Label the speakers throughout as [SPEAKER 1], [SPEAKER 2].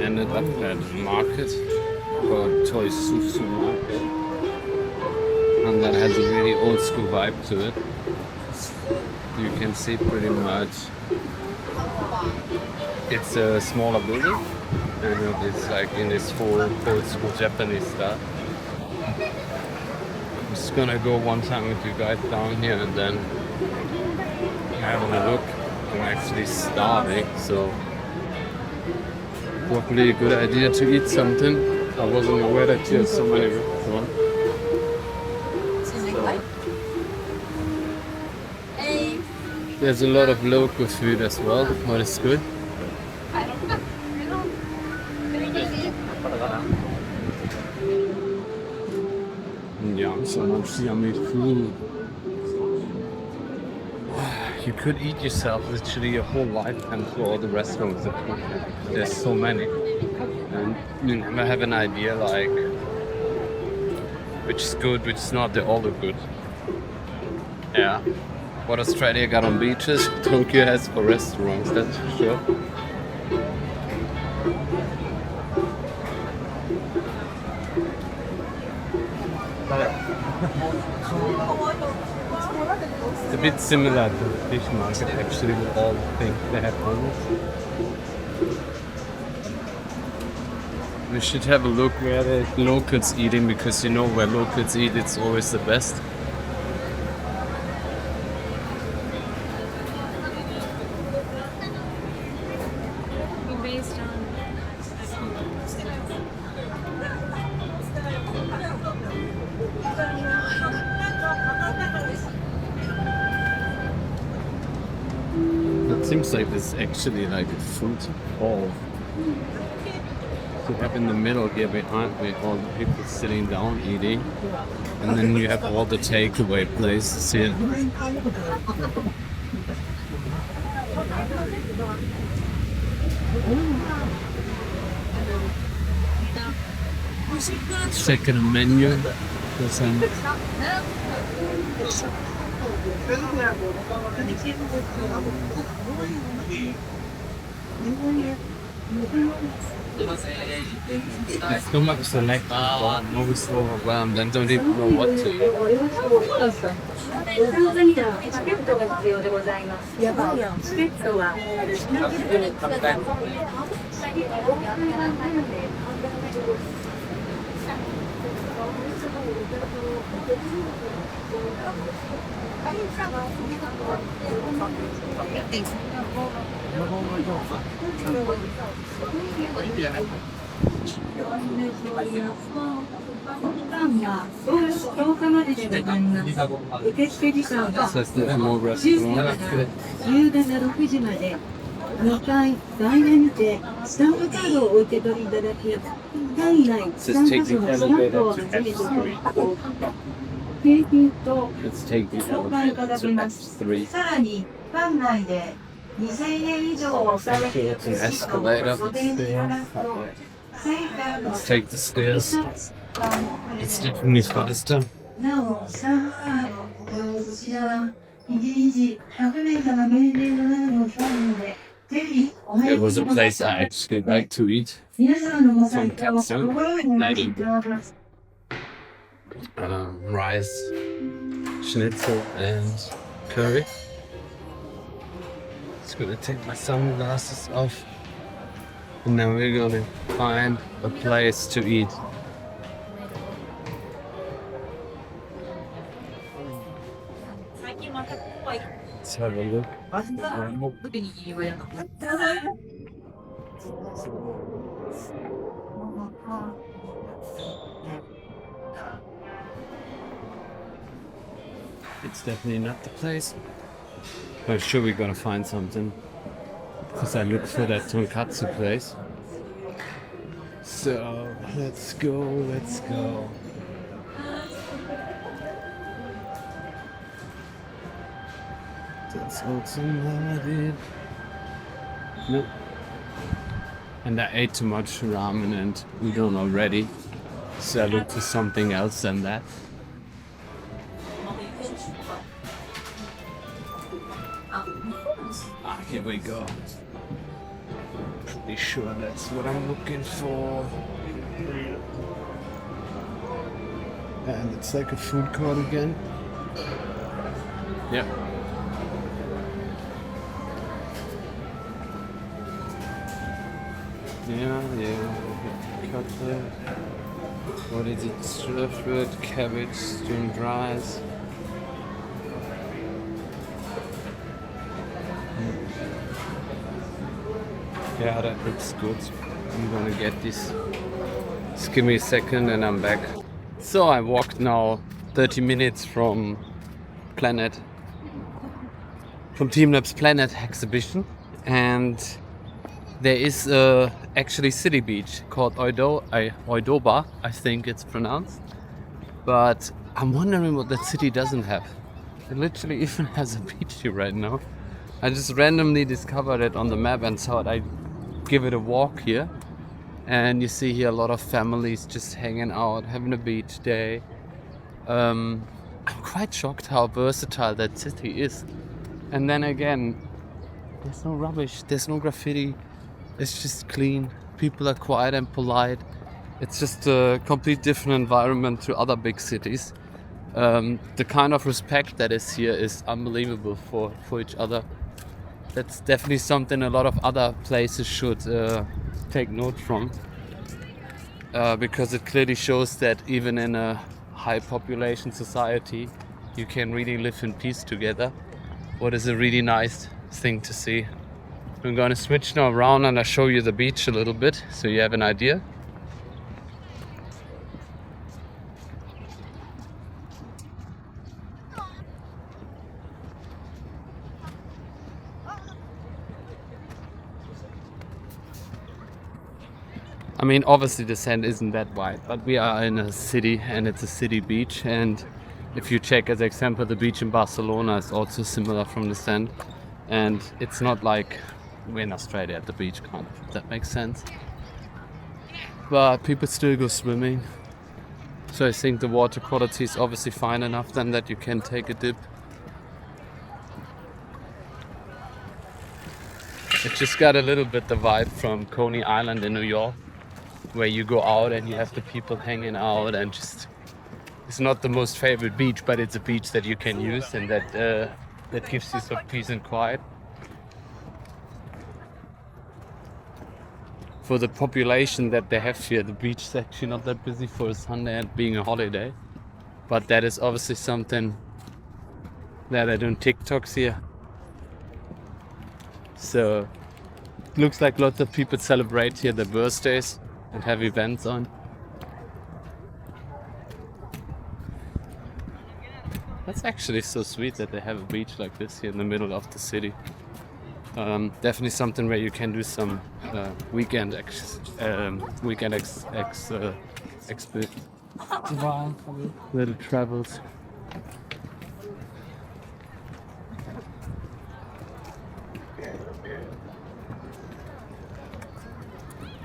[SPEAKER 1] ended up at a market called Toyosu Market, and that has a really old school vibe to it. You can see pretty much it's a smaller building, and it's like in this full old school Japanese style. I'm just gonna go one time with you guys down here and then having a look. I'm actually starving, so probably a good idea to eat something. I wasn't aware that you have so many restaurants. There's a lot of local food as well, but it's good. Yeah, so much yummy food. You could eat yourself literally a whole lifetime through all the restaurants. There's so many, and you never have an idea like which is good, which is not. They all look good. Yeah. What Australia got on beaches, Tokyo has for restaurants, that's for sure. It's a bit similar to the fish market actually, with all the things they have on it. We should have a look where the locals eating, because you know where locals eat, it's always the best. It seems like this is actually like a food hall. You have in the middle here behind me all the people sitting down eating, and then you have all the takeaway places here. Checking a menu. There's so much select. I'm always overwhelmed and don't even know what to eat. So it's the more restaurant. 2階外来にてスタンプカードをお受け取りいただき、単位内スタンプ数のスタンプをはじめとする景品と紹介いただきます。さらに館内で2000円以上をされているレシートをご提示いただくと Let's take the stairs. It's definitely faster. なお、スタンプカード、こちらは1日100名から命令のなどを使うので、It was a place I actually like to eat. Tonkatsu, rice, schnitzel, and curry. Just gonna take my sunglasses off, and then we're gonna find a place to eat. Let's have a look. It's definitely not the place. I'm sure we're gonna find something, because I looked for that tonkatsu place. So let's go, let's go. That's also not it. Nope. And I ate too much ramen and udon already, so I looked for something else than that. Here we go.
[SPEAKER 2] Pretty sure that's what I'm looking for. And it's like a food court again. Yeah. Cutlet. What is it? Driftwood, cabbage, steamed rice. Yeah, that looks good. I'm gonna get this. Just give me a second and I'm back. So I walked now 30 minutes from teamLab's Planet exhibition, and there is actually city beach called Odaiba, I think it's pronounced. But I'm wondering what that city doesn't have. It literally even has a beach here right now. I just randomly discovered it on the map and thought I'd give it a walk here. And you see here a lot of families just hanging out, having a beach day. I'm quite shocked how versatile that city is. And then again, there's no rubbish, there's no graffiti. It's just clean. People are quiet and polite. It's just a complete different environment to other big cities. The kind of respect that is here is unbelievable for each other. That's definitely something a lot of other places should take note from. Because it clearly shows that even in a high population society, you can really live in peace together. What is a really nice thing to see. I'm going to switch now around and I'll show you the beach a little bit so you have an idea. I mean, obviously the sand isn't that wide, but we are in a city and it's a city beach. And if you check as example, the beach in Barcelona is also similar from the sand. And it's not like we're in Australia at the beach, kind of, if that makes sense. But people still go swimming. So I think the water quality is obviously fine enough then that you can take a dip. It just got a little bit the vibe from Coney Island in New York, where you go out and you have the people hanging out and just, it's not the most favorite beach, but it's a beach that you can use and that gives you some peace and quiet. For the population that they have here, the beach is actually not that busy for a Sunday and being a holiday. But that is obviously something that I do TikToks here. So it looks like lots of people celebrate here their birthdays and have events on. That's actually so sweet that they have a beach like this here in the middle of the city. Definitely something where you can do some weekend little travels.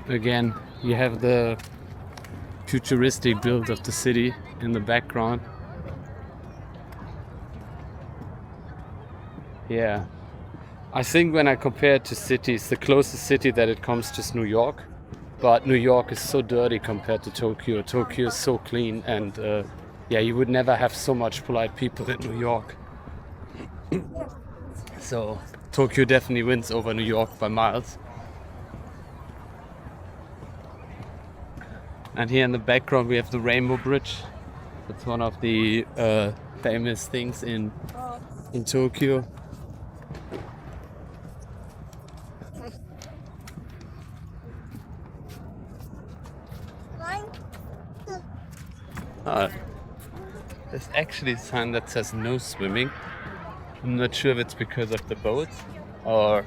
[SPEAKER 2] Again, you have the futuristic build of the city in the background. Yeah. I think when I compare it to cities, the closest city that it comes to is New York. But New York is so dirty compared to Tokyo. Tokyo is so clean and yeah, you would never have so much polite people in New York. So Tokyo definitely wins over New York by miles. And here in the background we have the Rainbow Bridge. It's one of the famous things in Tokyo. There's actually a sign that says no swimming. I'm not sure if it's because of the boats or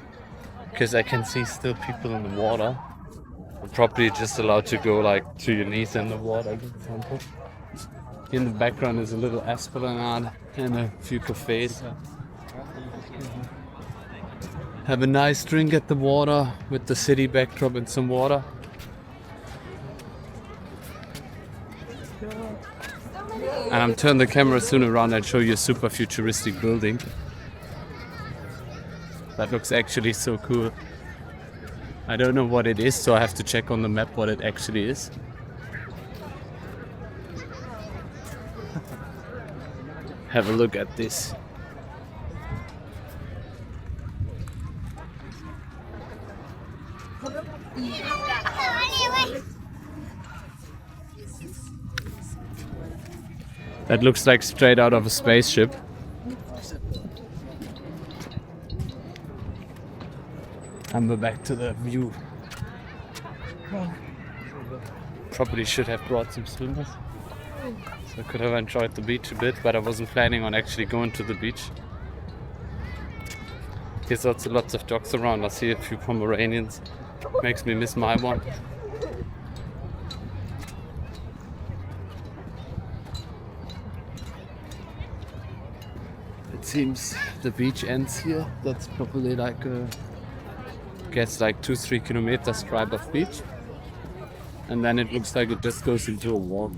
[SPEAKER 2] because I can see still people in the water. I'm probably just allowed to go like to your knees in the water, for example. In the background is a little esplanade and a few cafes. Have a nice drink at the water with the city backdrop and some water. And I'm turning the camera soon around and show you a super futuristic building. That looks actually so cool. I don't know what it is, so I have to check on the map what it actually is. Have a look at this. That looks like straight out of a spaceship. And we're back to the view. Probably should have brought some swimmers. So I could have enjoyed the beach a bit, but I wasn't planning on actually going to the beach. There's also lots of dogs around. I see a few Pomeranians. Makes me miss my one. It seems the beach ends here. That's probably like a, guess like 2-3 kilometers stripe of beach. And then it looks like it just goes into a wall.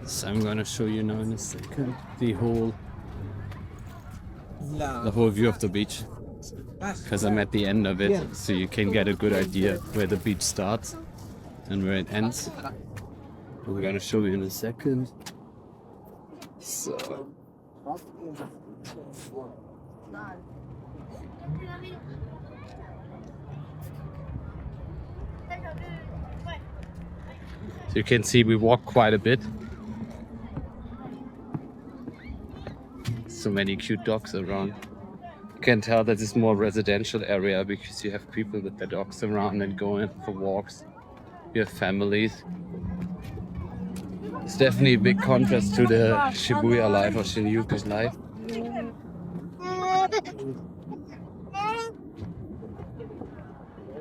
[SPEAKER 2] So I'm gonna show you now in a second the whole view of the beach, because I'm at the end of it, so you can get a good idea where the beach starts and where it ends. We're gonna show you in a second. So you can see we walk quite a bit. So many cute dogs around. You can tell that it's more residential area because you have people with their dogs around and going for walks. You have families. It's definitely a big contrast to the Shibuya life or Shinjuku's life.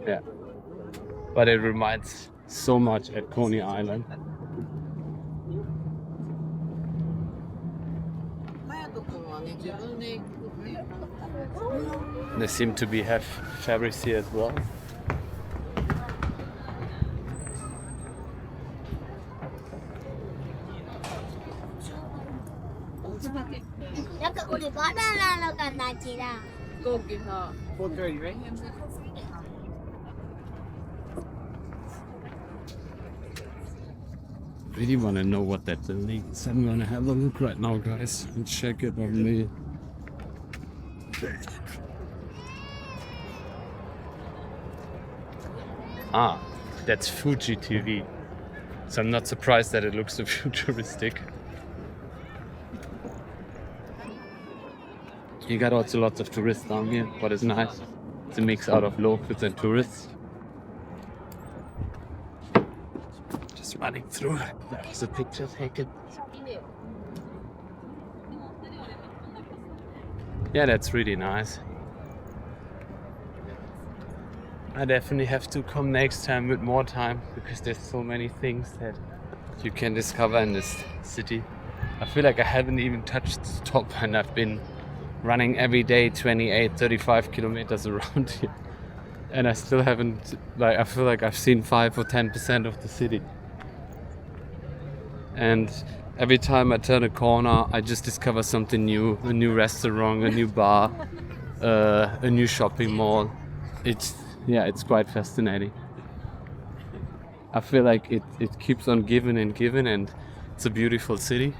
[SPEAKER 2] Yeah, but it reminds so much at Coney Island. They seem to have fabrics here as well. Really want to know what that building is. I'm gonna have a look right now, guys, and check it on me. Ah, that's Fuji TV. So I'm not surprised that it looks so futuristic. You got also lots of tourists down here, but it's nice. It's a mix out of locals and tourists. Just running through. There's a picture taken. Yeah, that's really nice. I definitely have to come next time with more time because there's so many things that you can discover in this city. I feel like I haven't even touched the top and I've been running every day 28-35 kilometers around here. And I still haven't, I feel like I've seen 5 or 10% of the city. And every time I turn a corner, I just discover something new, a new restaurant, a new bar, a new shopping mall. It's quite fascinating. I feel like it keeps on giving and giving, and it's a beautiful city.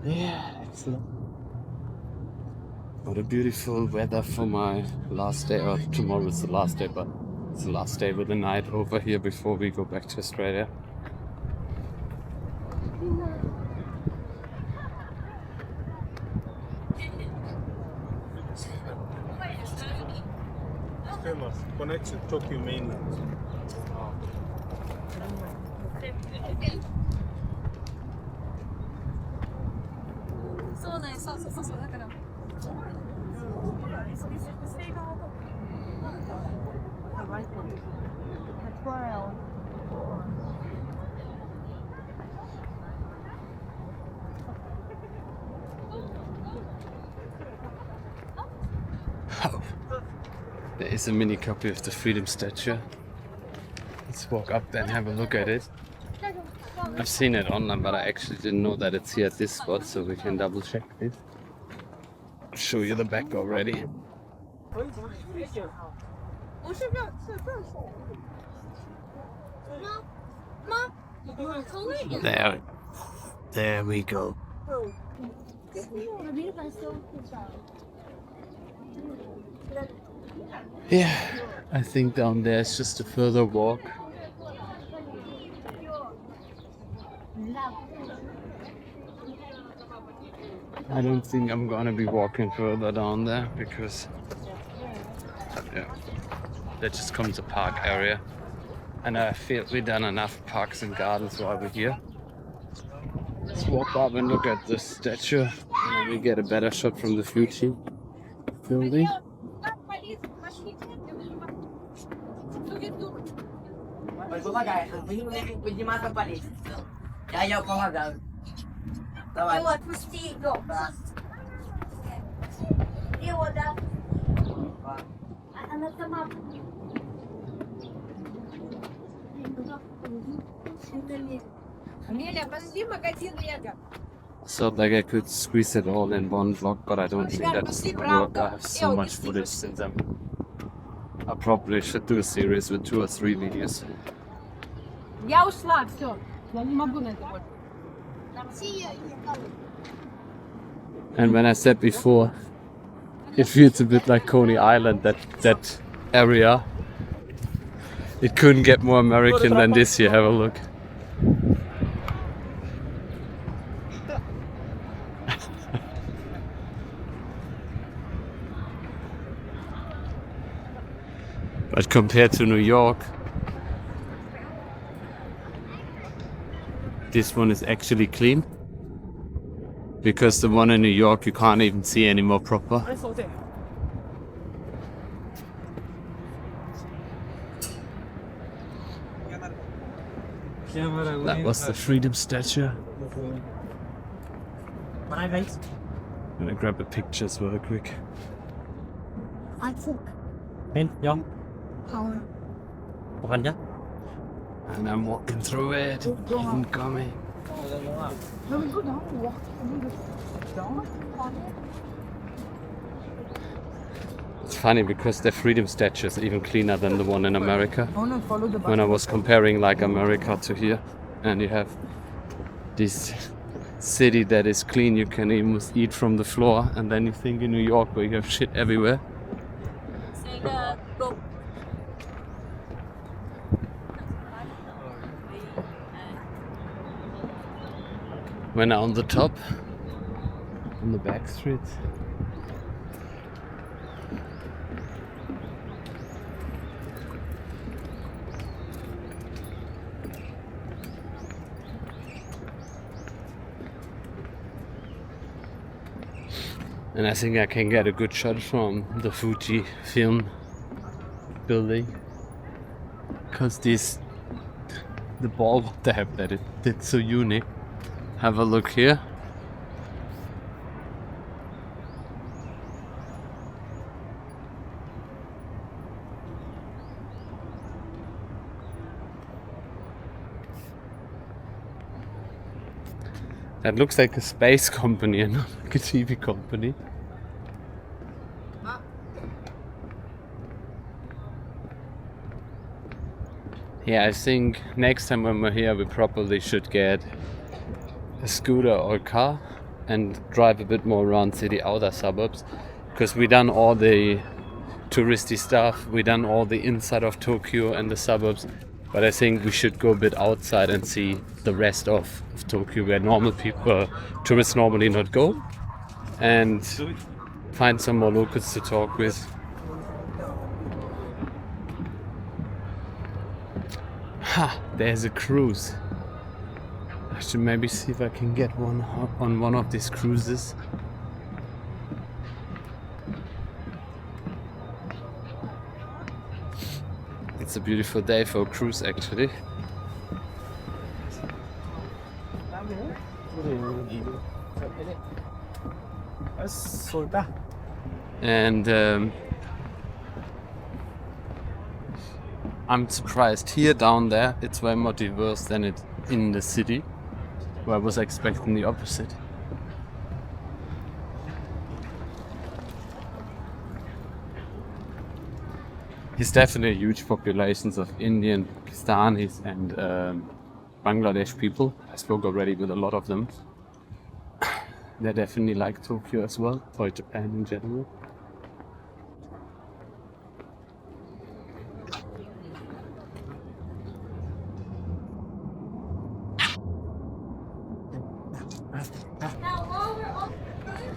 [SPEAKER 2] Yeah, excellent. What a beautiful weather for my last day, or tomorrow is the last day, but it's the last day with the night over here before we go back to Australia.
[SPEAKER 3] Famous, connects to Tokyo mainland.
[SPEAKER 2] Oh, there is a mini copy of the Freedom Statue. Let's walk up there and have a look at it. I've seen it online, but I actually didn't know that it's here at this spot, so we can double check it. I'll show you the back already. There we go. Yeah, I think down there is just a further walk. I don't think I'm gonna be walking further down there because there just comes a park area, and I feel we've done enough parks and gardens while we're here. Let's walk up and look at the statue, and then we get a better shot from the Fuji building. Thought like I could squeeze it all in one vlog, but I don't think that's gonna work. I have so much footage since I probably should do a series with 2 or 3 videos. And when I said before, it feels a bit like Coney Island, that area. It couldn't get more American than this here. Have a look. But compared to New York, this one is actually clean. Because the one in New York you can't even see anymore proper. That was the Freedom Statue. I'm gonna grab a picture as well quick. And I'm walking through it. Incoming. It's funny because the Freedom Statue is even cleaner than the one in America. When I was comparing like America to here, and you have this city that is clean, you can even eat from the floor, and then you think in New York where you have shit everywhere. When on the top, on the back streets. And I think I can get a good shot from the Fuji film building, because the ball they have that it's so unique. Have a look here. That looks like a space company and not like a TV company. Yeah, I think next time when we're here we probably should get a scooter or a car and drive a bit more around city outer suburbs, because we done all the touristy stuff, we done all the inside of Tokyo and the suburbs, but I think we should go a bit outside and see the rest of Tokyo where normal people, tourists normally not go, and find some more locals to talk with. Ha! There's a cruise. I should maybe see if I can get one on one of these cruises. It's a beautiful day for a cruise, actually. And I'm surprised here down there it's way more diverse than it in the city, where I was expecting the opposite. There's definitely huge populations of Indian, Pakistanis and Bangladesh people. I spoke already with a lot of them. They definitely like Tokyo as well, or Japan in general.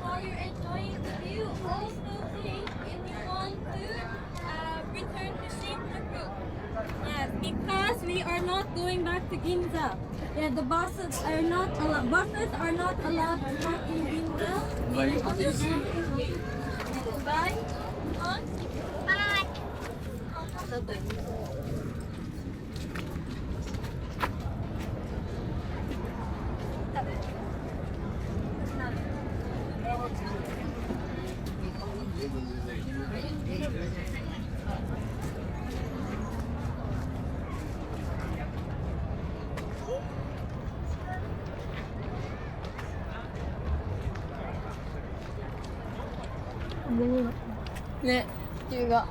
[SPEAKER 4] While you're enjoying the view, also think if you want to return to shape the group. Yes, because we are not going back to Ginza. Yeah, the buses are not allowed. Buses are not allowed to park in Ginza. Bye. Bye. 네, 이거.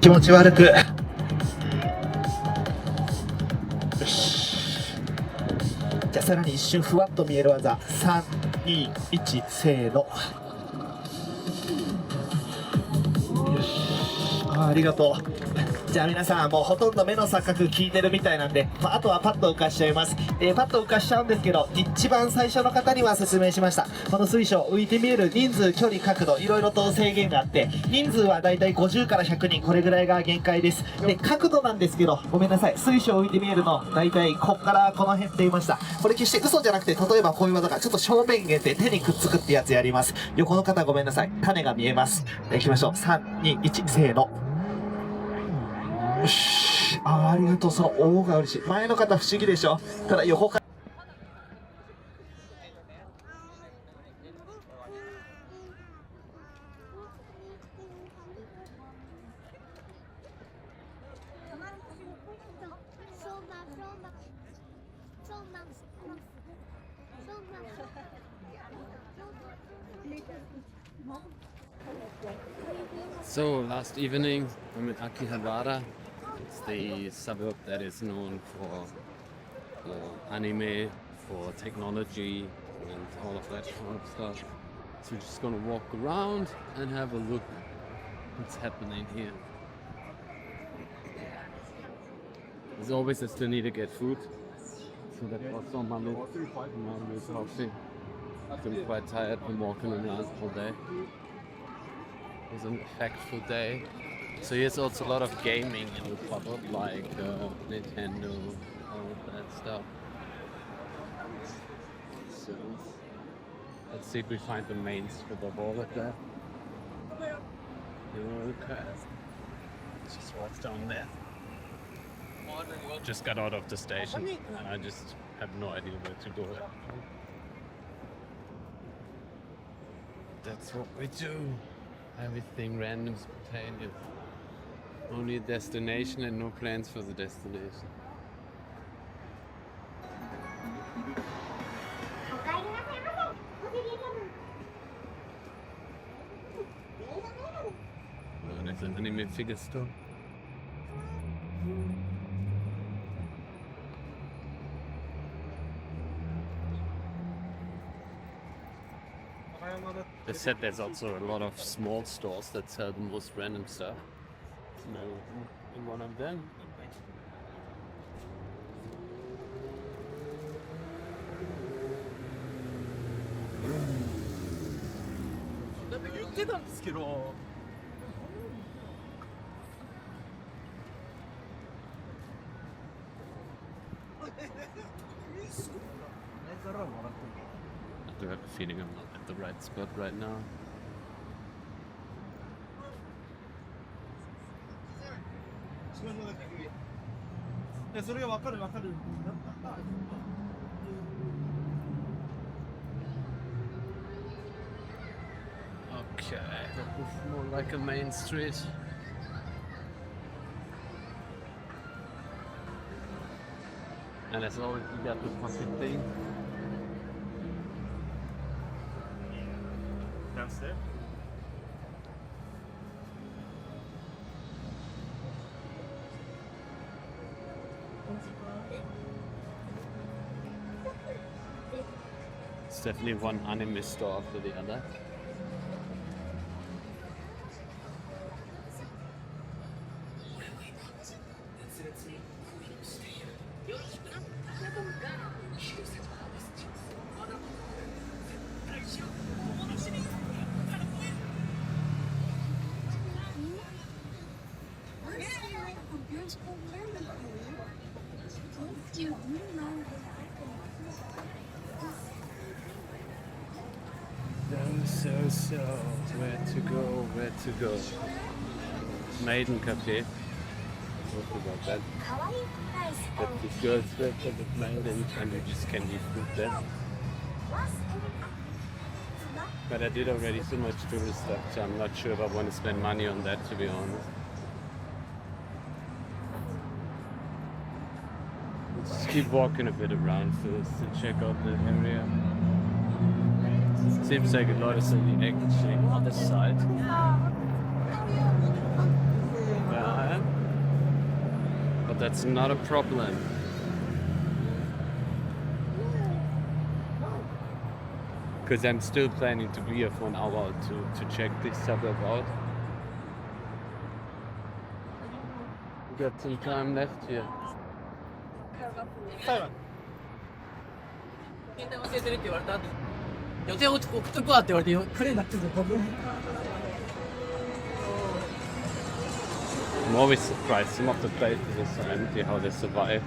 [SPEAKER 5] 気持ち悪く。よし。じゃあさらに一瞬ふわっと見える技。3、2、1、せーの。よし。ありがとう。じゃあ皆さんもうほとんど目の錯覚聞いてるみたいなんで、あとはパッと浮かしちゃいます。パッと浮かしちゃうんですけど、一番最初の方には説明しました。この水晶浮いて見える人数、距離、角度いろいろと制限があって、人数はだいたい50から100人、これぐらいが限界です。で角度なんですけど、ごめんなさい、水晶浮いて見えるのだいたいこっからこの辺って言いました。これ決して嘘じゃなくて、例えばこういう技がちょっと正面限定、手にくっつくってやつやります。横の方ごめんなさい、種が見えます。いきましょう。3、2、1、せーの。よし。ありがとう。その大が嬉しい。前の方不思議でしょ。ただ横から
[SPEAKER 2] So last evening I'm in Akihabara. It's the suburb that is known for anime, for technology and all of that kind of stuff. So we're just gonna walk around and have a look what's happening here. As always I still need to get food. So that was on my list. I'm quite tired from walking around all day. It was an effectful day. So here's also a lot of gaming in the pop-up, like Nintendo, all of that stuff. So let's see if we find the main strip of all of that. Okay. Let's just walk down there. Just got out of the station and I just have no idea where to go. That's what we do. Everything random, spontaneous. Only a destination and no plans for the destination. Oh, there's an anime figure store. They said there's also a lot of small stores that sell the most random stuff. No, in one of them. do have a feeling I'm not at the right spot right now.
[SPEAKER 3] それが分かる。
[SPEAKER 2] Okay, that was more like a main street. And as always, you got the pocket thing.
[SPEAKER 3] Downstairs.
[SPEAKER 2] It's definitely one anime store after the other. So, where to go? Maiden Cafe. What about that? That the girls wear for the maiden and you just can eat food there. But I did already so much tourist stuff, so I'm not sure if I want to spend money on that, to be honest. Let's just keep walking a bit around first and check out the area. Seems like a lot is on the actually other side. Where I am. But that's not a problem. Because I'm still planning to be here for an hour to check this suburb out. We got some time left here. I'm always surprised some of the places are so empty how they survive.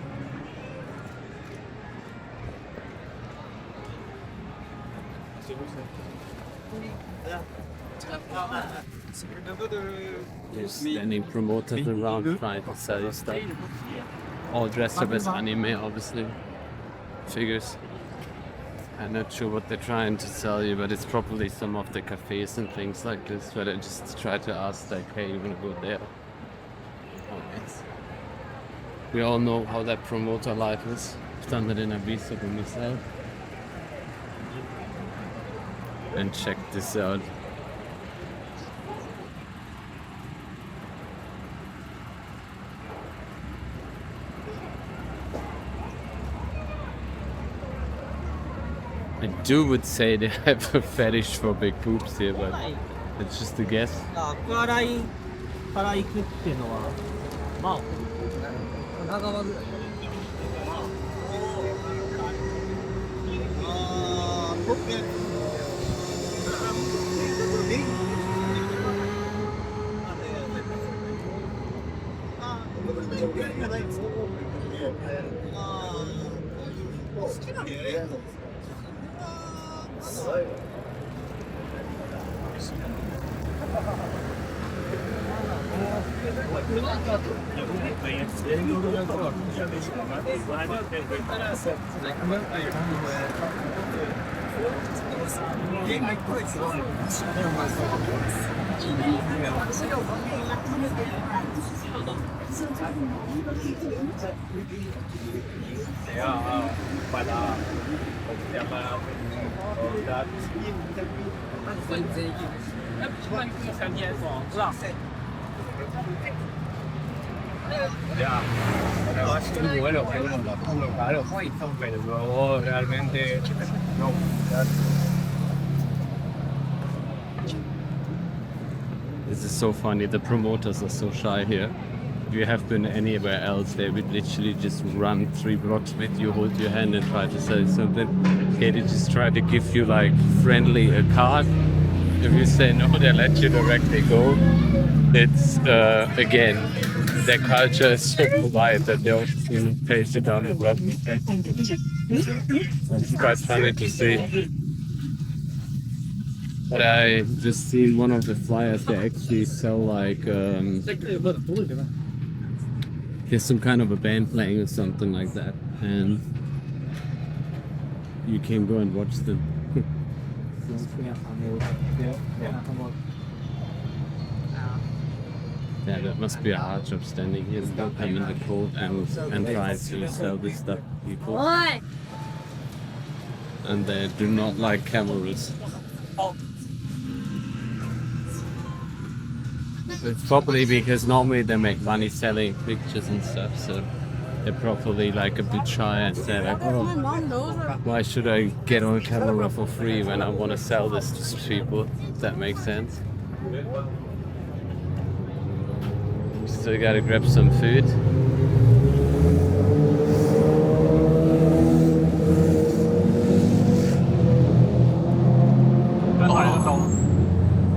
[SPEAKER 2] There's standing promoters around trying to sell you stuff. All dressed up as anime, obviously. Figures. I'm not sure what they're trying to sell you, but it's probably some of the cafes and things like this where they just try to ask like, hey, you wanna go there? We all know how that promoter life is. I've done that in Ibiza by myself. And check this out. I would say they have a fetish for big boobs here, but it's just a guess.
[SPEAKER 6] から行くっていうのは、まあ、神奈川ぐらい。
[SPEAKER 3] Bueno, claro, pero luego realmente no.
[SPEAKER 2] This is so funny, the promoters are so shy here. If you have been anywhere else, they would literally just run 3 blocks with you, hold your hand and try to sell you something. Okay, they just try to give you like friendly a card. If you say no, they let you directly go. It's, again, their culture is so polite that they'll even paste it down the block. It's quite funny to see. But I just seen one of the flyers. They actually sell like there's some kind of a band playing or something like that, and you can go and watch them. Yeah, that must be a hard job standing here with them in the cold and trying to sell this stuff to people. And they do not like cameras. It's probably because normally they make money selling pictures and stuff, so they're probably like a bit shy and say like, oh, why should I get on camera for free when I want to sell this to people? If that makes sense. So we gotta grab some food.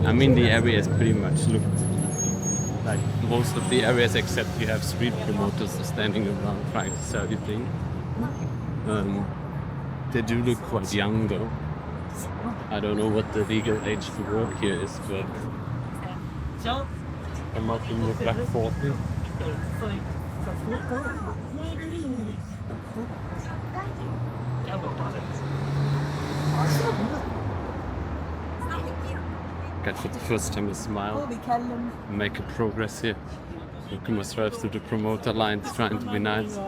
[SPEAKER 2] I mean, the areas pretty much look like most of the areas, except you have street promoters standing around trying to sell you things. They do look quite young though. I don't know what the legal age to work here is, but I must look like 40. Got for the first time a smile. Make a progress here. Looking myself through the promoter lines, trying to be nice.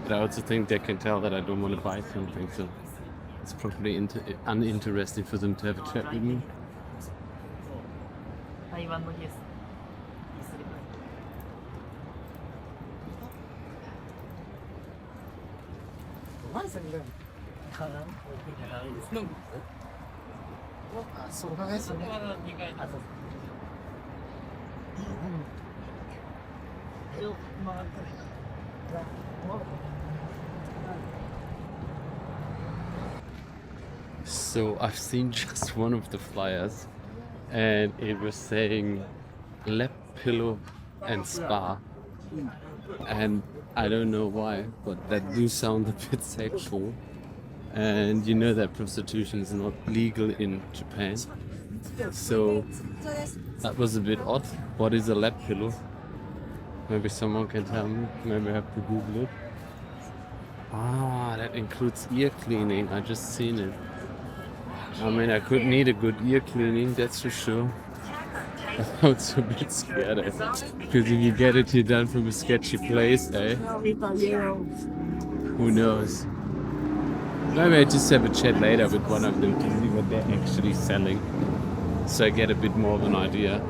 [SPEAKER 2] But I also think they can tell that I don't want to buy something, so it's probably uninteresting for them to have a chat with me. So I've seen just one of the flyers and it was saying lap pillow and spa, and I don't know why, but that do sound a bit sexual, and you know that prostitution is not legal in Japan, so that was a bit odd. What is a lap pillow? Maybe someone can tell me. Maybe I have to Google it. Ah, that includes ear cleaning. I just seen it. I mean, I could need a good ear cleaning, that's for sure. I'm also a bit scared, because if you get it here done from a sketchy place, who knows? Maybe I just have a chat later with one of them to see what they're actually selling, so I get a bit more of an idea.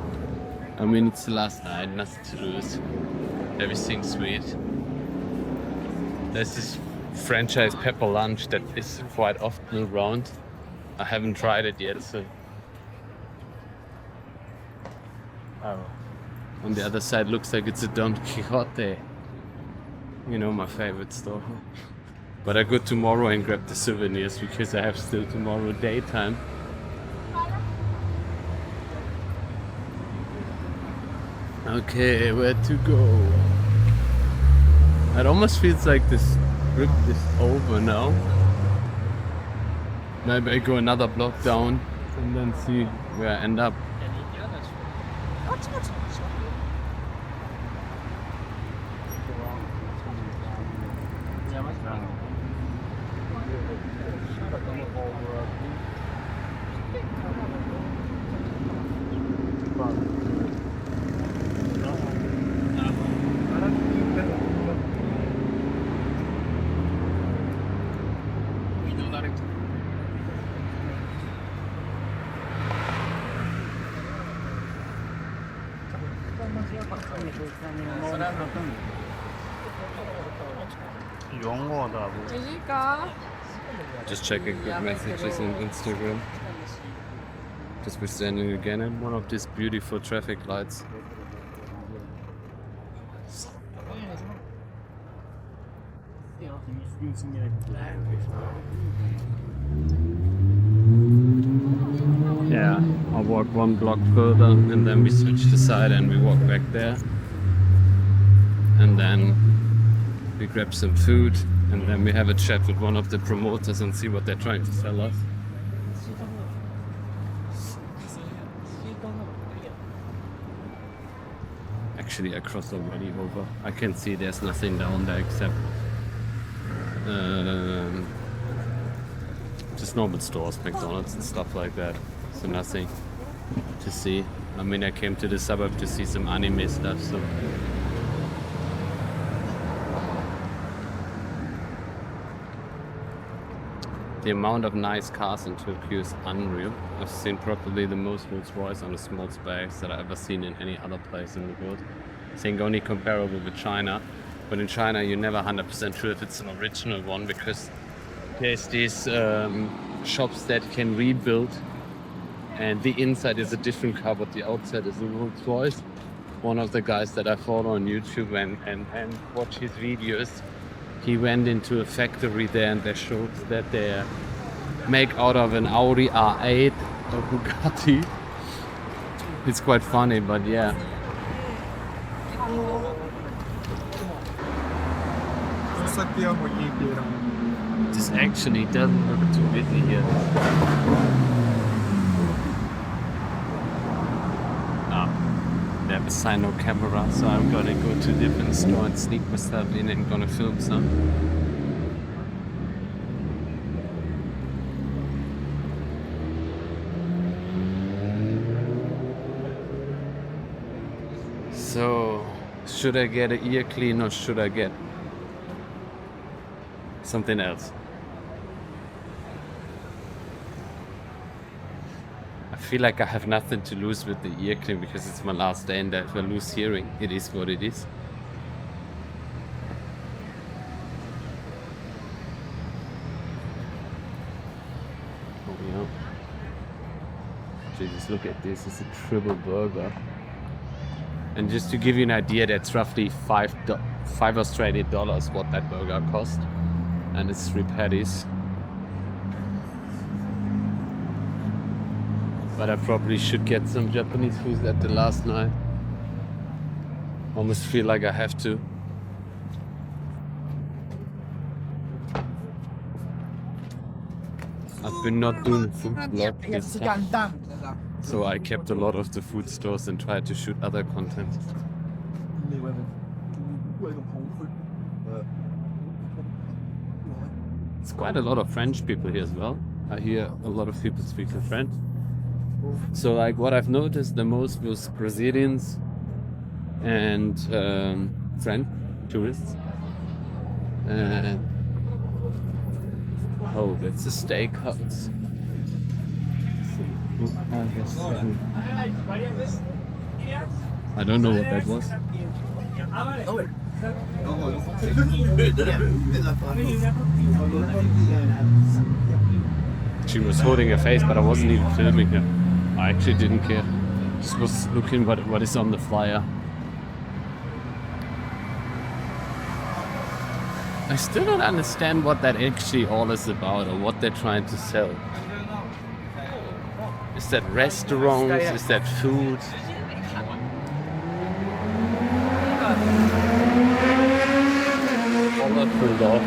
[SPEAKER 2] I mean, it's the last night, nothing to lose. Everything's sweet. There's this franchise pepper lunch that is quite often around. I haven't tried it yet, so. Oh. On the other side looks like it's a Don Quixote. You know, my favorite store. But I go tomorrow and grab the souvenirs because I have still tomorrow daytime. Okay, where to go? It almost feels like this trip is over now. Maybe I go another block down and then see where I end up. Just checking quick messages on Instagram. Just we're standing again at one of these beautiful traffic lights. Yeah, I'll walk one block further and then we switch the side and we walk back there. And then we grab some food and then we have a chat with one of the promoters and see what they're trying to sell us. Actually, I crossed already over. I can see there's nothing down there except just normal stores, McDonald's and stuff like that. So nothing to see. I mean, I came to the suburb to see some anime stuff, so. The amount of nice cars in Tokyo is unreal. I've seen probably the most Rolls Royce on a small space that I've ever seen in any other place in the world. I think only comparable with China. But in China, you're never 100% sure if it's an original one, because there's these shops that can rebuild, and the inside is a different car, but the outside is a Rolls Royce. One of the guys that I follow on YouTube and watch his videos, he went into a factory there, and they showed that they make out of an Audi R8 or Bugatti. It's quite funny, but yeah. This actually doesn't look too busy here. They have a sign no camera, so I'm gonna go to a different store and sneak myself in and gonna film some. So, should I get an ear clean or should I get something else? I feel like I have nothing to lose with the ear clean because it's my last day, and if I lose hearing, it is what it is. Oh yeah. Jesus, look at this, it's a triple burger. And just to give you an idea, that's roughly $5 Australian dollars what that burger cost. And it's 3 patties. But I probably should get some Japanese food at the last night. Almost feel like I have to. I've been not doing food vlog this time, so I kept a lot of the food stores and tried to shoot other content. It's quite a lot of French people here as well. I hear a lot of people speaking French. So like what I've noticed the most was Brazilians and French tourists. Oh, that's a steakhouse. I don't know what that was. She was holding her face, but I wasn't even filming her. I actually didn't care. Just was looking what is on the flyer. I still don't understand what that actually all is about or what they're trying to sell. Is that restaurants? Is that food? All that pulled off.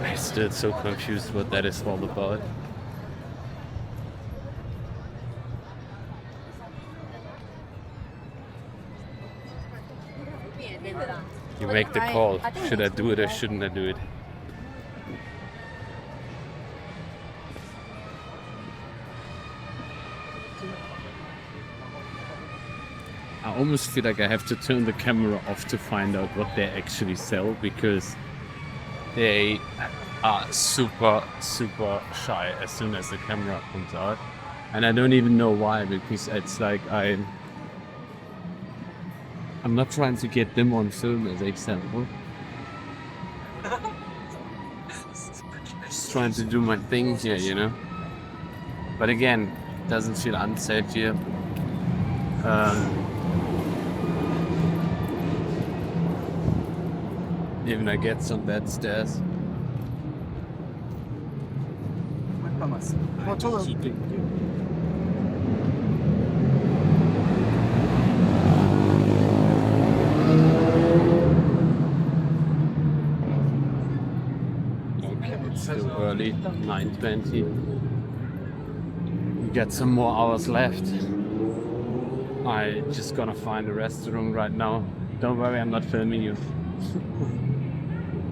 [SPEAKER 2] I'm still so confused what that is all about. You make the call. Should I do it or shouldn't I do it? I almost feel like I have to turn the camera off to find out what they actually sell, because they are super shy as soon as the camera comes out. And I don't even know why, because it's like I'm not trying to get them on film as example. Just trying to do my thing here, you know. But again, it doesn't feel unsafe here. Even I get some bad stairs. early, 9:20. We got some more hours left. I just gonna find a restaurant right now. Don't worry, I'm not filming you.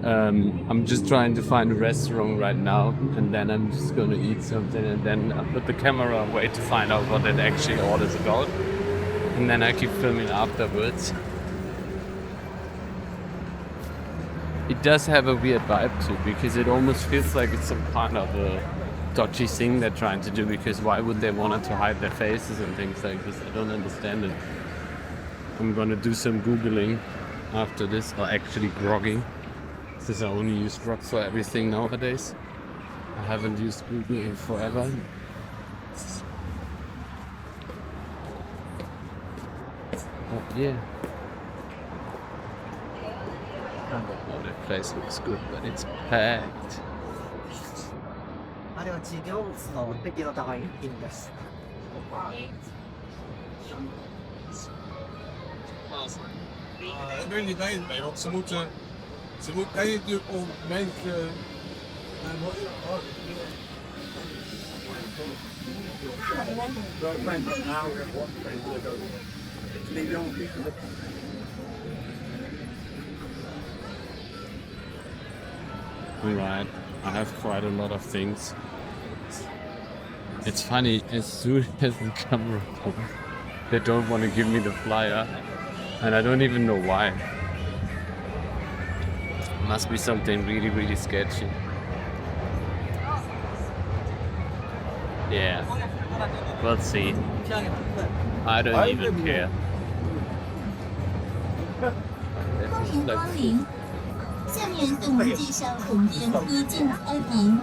[SPEAKER 2] I'm just trying to find a restaurant right now, and then I'm just gonna eat something, and then I put the camera away to find out what it actually all is about, and then I keep filming afterwards. It does have a weird vibe too, because it almost feels like it's some kind of a dodgy thing they're trying to do, because why would they want to hide their faces and things like this? I don't understand it. I'm gonna do some Googling after this, or actually grogging, since I only use Grok for everything nowadays. I haven't used Google in forever. Oh yeah. Oh, that place looks good, but it's packed.
[SPEAKER 7] あれは事業物の適度高い品です。
[SPEAKER 3] Ik weet niet bij mee, want ze moeten eigenlijk op mensen.
[SPEAKER 2] Alright, I have quite a lot of things. It's funny, as soon as the camera comes, they don't want to give me the flyer, and I don't even know why. Must be something really, really sketchy. Yeah, we'll see. I don't even care.
[SPEAKER 8] 欢迎光临，下面动我们介绍本店一进二评。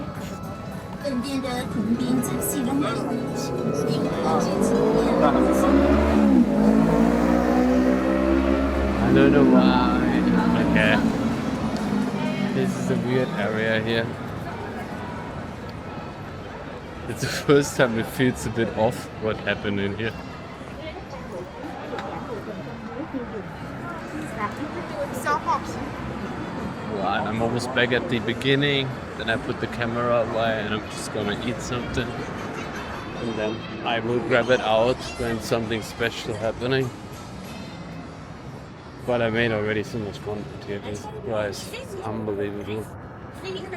[SPEAKER 8] 本店的同宾仔细容量是一个安全情况。
[SPEAKER 2] I don't know why. Okay. This is a weird area here. It's the first time it feels a bit off what happened in here. Right, I'm almost back at the beginning. Then I put the camera away and I'm just gonna eat something. And then I will grab it out when something special happening. But I made already so much content here. This price is unbelievable.
[SPEAKER 4] Thank you.